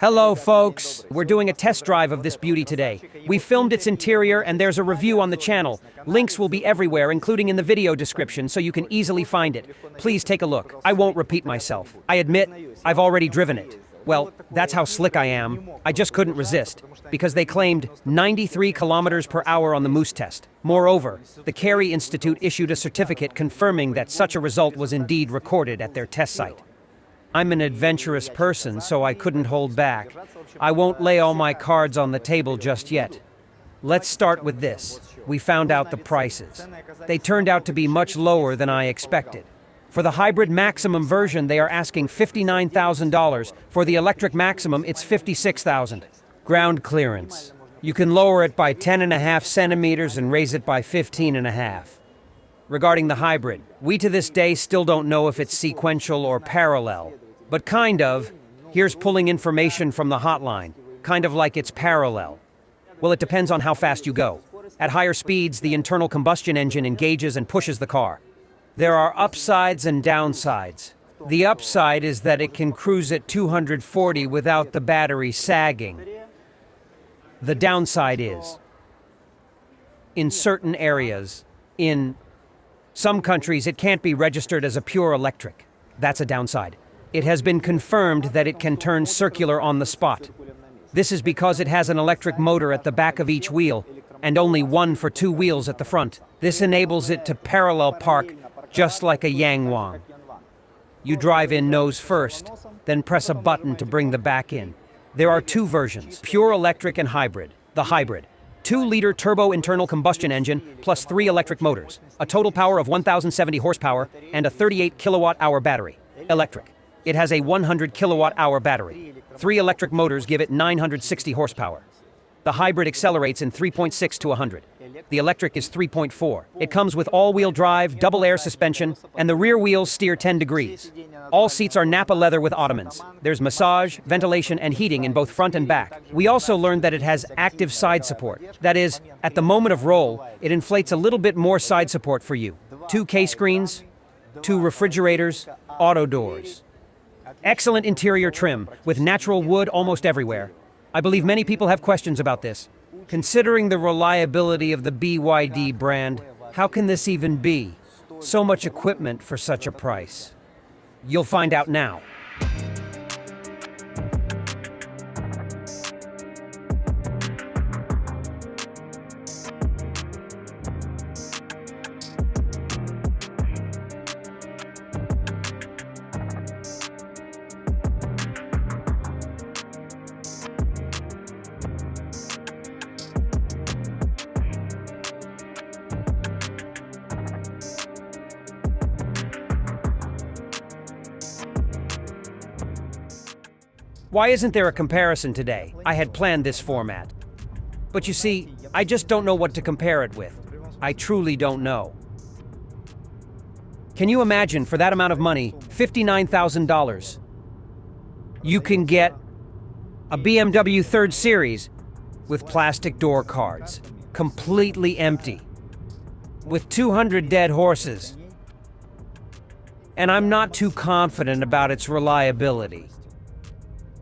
Hello, folks. We're doing a test drive of this beauty today. We filmed its interior and there's a review on the channel. Links will be everywhere, including in the video description, so you can easily find it. Please take a look. I won't repeat myself. I admit, I've already driven it. Well, that's how slick I am. I just couldn't resist, because they claimed 93 kilometers per hour on the Moose test. Moreover, the Carey Institute issued a certificate confirming that such a result was indeed recorded at their test site. I'm an adventurous person, so I couldn't hold back. I won't lay all my cards on the table just yet. Let's start with this. We found out the prices. They turned out to be much lower than I expected. For the hybrid maximum version, they are asking $59,000. For the electric maximum, it's $56,000. Ground clearance. You can lower it by 10.5 centimeters and raise it by 15.5. Regarding the hybrid, we to this day still don't know if it's sequential or parallel. But kind of. Here's pulling information from the hotline. Kind of like it's parallel. Well, it depends on how fast you go. At higher speeds, the internal combustion engine engages and pushes the car. There are upsides and downsides. The upside is that it can cruise at 240 without the battery sagging. The downside is, in certain areas, in some countries, it can't be registered as a pure electric. That's a downside. It has been confirmed that it can turn circular on the spot. This is because it has an electric motor at the back of each wheel, and only one for two wheels at the front. This enables it to parallel park just like a Yangwang. You drive in nose first, then press a button to bring the back in. There are two versions, pure electric and hybrid. The hybrid, 2-liter turbo internal combustion engine plus 3 electric motors, a total power of 1,070 horsepower and a 38 kilowatt-hour battery. Electric. It has a 100 kilowatt-hour battery. 3 electric motors give it 960 horsepower. The hybrid accelerates in 3.6 to 100. The electric is 3.4. It comes with all-wheel drive, double air suspension, and the rear wheels steer 10 degrees. All seats are Nappa leather with ottomans. There's massage, ventilation, and heating in both front and back. We also learned that it has active side support. That is, at the moment of roll, it inflates a little bit more side support for you. 2 K-screens, 2 refrigerators, auto doors. Excellent interior trim, with natural wood almost everywhere. I believe many people have questions about this. Considering the reliability of the BYD brand, how can this even be? So much equipment for such a price. You'll find out now. Why isn't there a comparison today? I had planned this format. But you see, I just don't know what to compare it with. I truly don't know. Can you imagine, for that amount of money, $59,000, you can get a BMW 3rd Series with plastic door cards, completely empty, with 200 dead horses. And I'm not too confident about its reliability.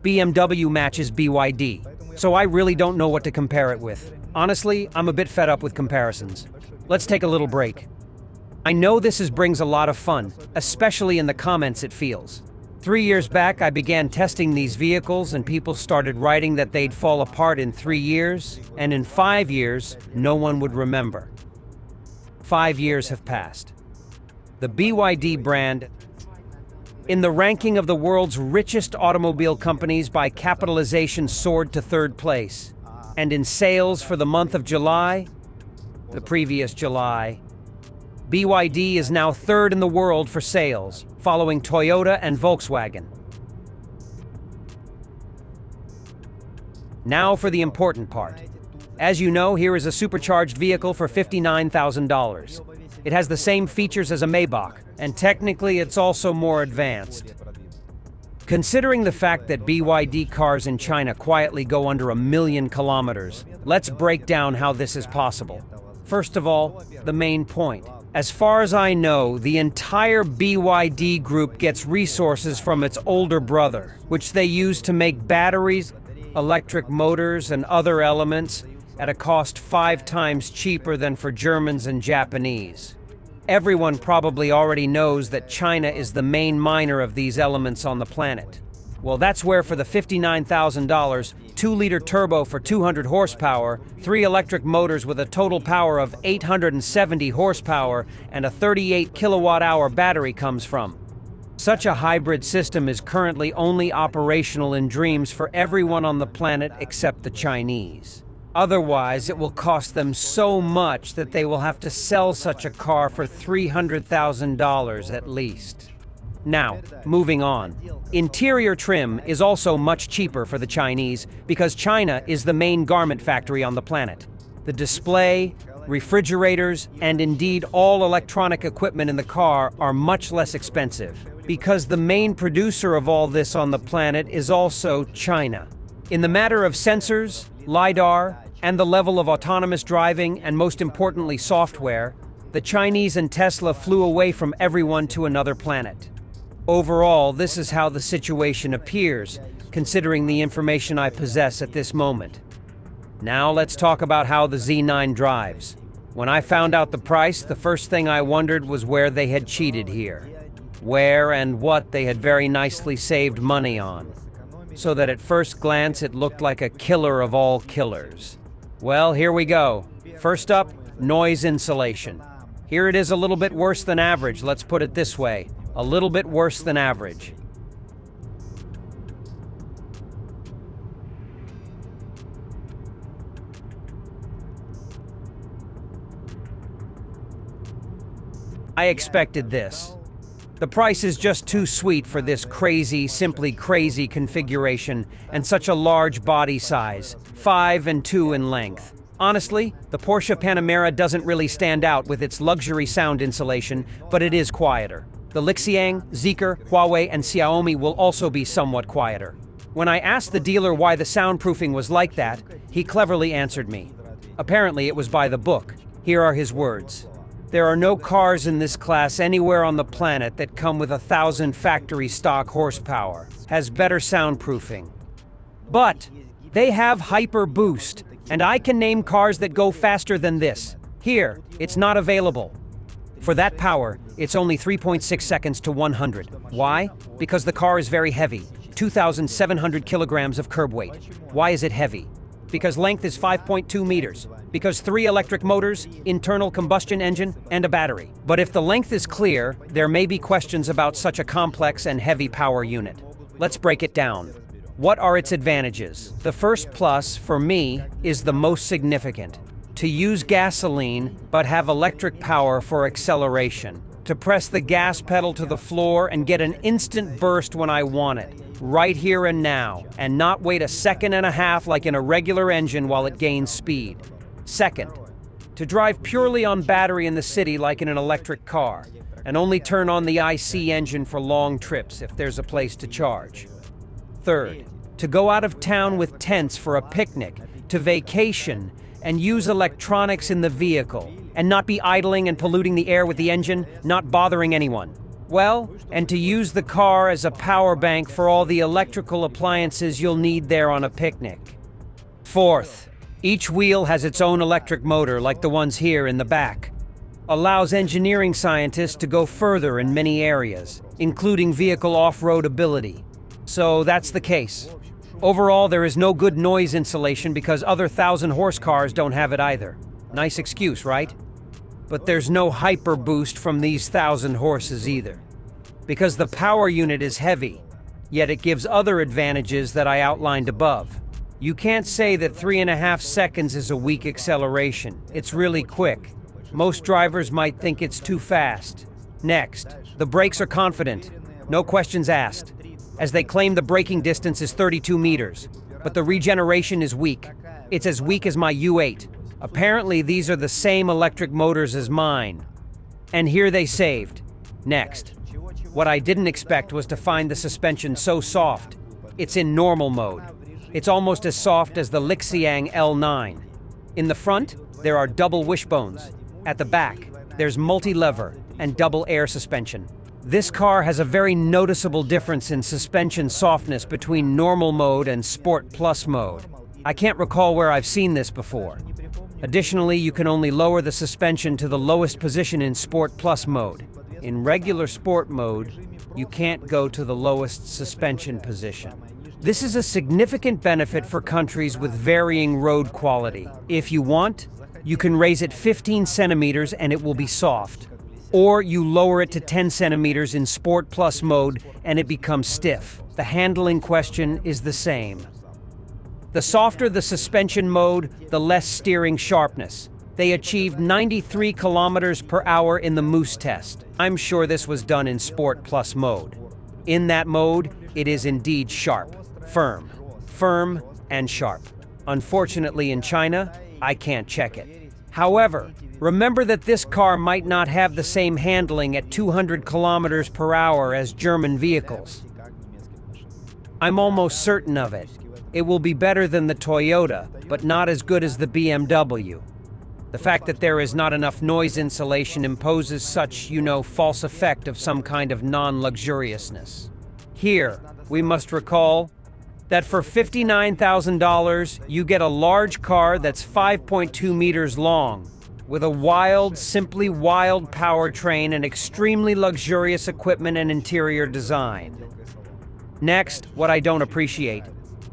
BMW matches BYD, so I really don't know what to compare it with. Honestly, I'm a bit fed up with comparisons. Let's take a little break. I know this brings a lot of fun, especially in the comments it feels. 3 years back, I began testing these vehicles and people started writing that they'd fall apart in 3 years, and in 5 years, no one would remember. 5 years have passed. The BYD brand, in the ranking of the world's richest automobile companies by capitalization, soared to 3rd place. And in sales for the month of July, the previous July, BYD is now 3rd in the world for sales, following Toyota and Volkswagen. Now for the important part. As you know, here is a supercharged vehicle for $59,000. It has the same features as a Maybach, and technically it's also more advanced. Considering the fact that BYD cars in China quietly go under 1 million kilometers, let's break down how this is possible. First of all, the main point. As far as I know, the entire BYD group gets resources from its older brother, which they use to make batteries, electric motors, and other elements at a cost 5 times cheaper than for Germans and Japanese. Everyone probably already knows that China is the main miner of these elements on the planet. Well, that's where for the $59,000, 2-liter turbo for 200 horsepower, 3 electric motors with a total power of 870 horsepower, and a 38 kilowatt-hour battery comes from. Such a hybrid system is currently only operational in dreams for everyone on the planet except the Chinese. Otherwise, it will cost them so much that they will have to sell such a car for $300,000 at least. Now, moving on. Interior trim is also much cheaper for the Chinese because China is the main garment factory on the planet. The display, refrigerators, and indeed all electronic equipment in the car are much less expensive because the main producer of all this on the planet is also China. In the matter of sensors, LiDAR, and the level of autonomous driving, and most importantly software, the Chinese and Tesla flew away from everyone to another planet. Overall, this is how the situation appears, considering the information I possess at this moment. Now let's talk about how the Z9 drives. When I found out the price, the first thing I wondered was where they had cheated here. Where and what they had very nicely saved money on. So that at first glance it looked like a killer of all killers. Well, here we go. First up, noise insulation. Here it is a little bit worse than average, let's put it this way. A little bit worse than average. I expected this. The price is just too sweet for this crazy, simply crazy configuration and such a large body size, 5 and 2 in length. Honestly, the Porsche Panamera doesn't really stand out with its luxury sound insulation, but it is quieter. The gilevich.eng, Zeekr, Huawei, and Xiaomi will also be somewhat quieter. When I asked the dealer why the soundproofing was like that, he cleverly answered me. Apparently it was by the book. Here are his words. There are no cars in this class anywhere on the planet that come with 1,000 factory stock horsepower, has better soundproofing. But they have hyper boost, and I can name cars that go faster than this. Here, it's not available. For that power, it's only 3.6 seconds to 100. Why? Because the car is very heavy, 2,700 kilograms of curb weight. Why is it heavy? Because length is 5.2 meters. Because 3 electric motors, internal combustion engine, and a battery. But if the length is clear, there may be questions about such a complex and heavy power unit. Let's break it down. What are its advantages? The first plus, for me, is the most significant. To use gasoline, but have electric power for acceleration. To press the gas pedal to the floor and get an instant burst when I want it. Right here and now, and not wait a second and a half like in a regular engine while it gains speed. Second, to drive purely on battery in the city like in an electric car, and only turn on the IC engine for long trips if there's a place to charge. Third, to go out of town with tents for a picnic, to vacation, and use electronics in the vehicle, and not be idling and polluting the air with the engine, not bothering anyone. Well, and to use the car as a power bank for all the electrical appliances you'll need there on a picnic. Fourth, each wheel has its own electric motor like the ones here in the back. Allows engineering scientists to go further in many areas, including vehicle off-road ability. So that's the case. Overall, there is no good noise insulation because other 1,000-horse cars don't have it either. Nice excuse, right? But there's no hyper boost from these 1,000 horses either. Because the power unit is heavy, yet it gives other advantages that I outlined above. You can't say that 3.5 seconds is a weak acceleration. It's really quick. Most drivers might think it's too fast. Next, the brakes are confident. No questions asked. As they claim the braking distance is 32 meters. But the regeneration is weak. It's as weak as my U8. Apparently these are the same electric motors as mine. And here they saved. Next. What I didn't expect was to find the suspension so soft. It's in normal mode. It's almost as soft as the gilevich.eng L9. In the front, there are double wishbones. At the back, there's multi-lever and double air suspension. This car has a very noticeable difference in suspension softness between normal mode and Sport Plus mode. I can't recall where I've seen this before. Additionally, you can only lower the suspension to the lowest position in Sport Plus mode. In regular Sport mode, you can't go to the lowest suspension position. This is a significant benefit for countries with varying road quality. If you want, you can raise it 15 centimeters and it will be soft. Or you lower it to 10 centimeters in Sport Plus mode and it becomes stiff. The handling question is the same. The softer the suspension mode, the less steering sharpness. They achieved 93 kilometers per hour in the Moose test. I'm sure this was done in Sport Plus mode. In that mode, it is indeed sharp, firm, and sharp. Unfortunately, in China, I can't check it. However, remember that this car might not have the same handling at 200 kilometers per hour as German vehicles. I'm almost certain of it. It will be better than the Toyota, but not as good as the BMW. The fact that there is not enough noise insulation imposes such, false effect of some kind of non-luxuriousness. Here, we must recall that for $59,000, you get a large car that's 5.2 meters long, with a wild, simply wild powertrain and extremely luxurious equipment and interior design. Next, what I don't appreciate.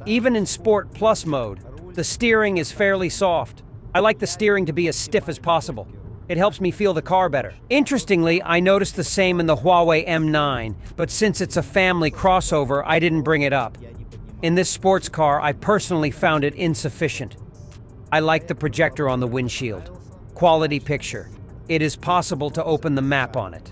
Even in Sport Plus mode, the steering is fairly soft. I like the steering to be as stiff as possible. It helps me feel the car better. Interestingly, I noticed the same in the Huawei M9, but since it's a family crossover, I didn't bring it up. In this sports car, I personally found it insufficient. I like the projector on the windshield. Quality picture. It is possible to open the map on it.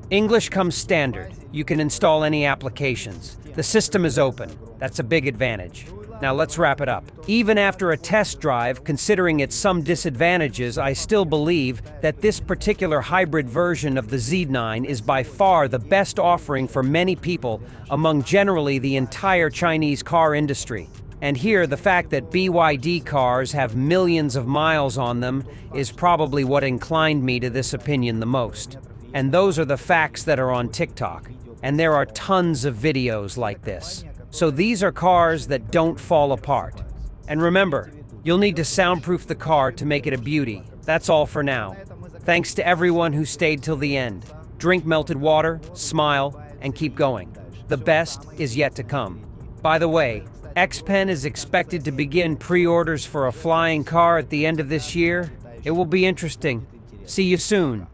English comes standard. You can install any applications. The system is open. That's a big advantage. Now let's wrap it up. Even after a test drive, considering its some disadvantages, I still believe that this particular hybrid version of the Z9 is by far the best offering for many people among generally the entire Chinese car industry. And here, the fact that BYD cars have millions of miles on them is probably what inclined me to this opinion the most. And those are the facts that are on TikTok. And there are tons of videos like this. So these are cars that don't fall apart. And remember, you'll need to soundproof the car to make it a beauty. That's all for now. Thanks to everyone who stayed till the end. Drink melted water, smile, and keep going. The best is yet to come. By the way, XPeng is expected to begin pre-orders for a flying car at the end of this year. It will be interesting. See you soon.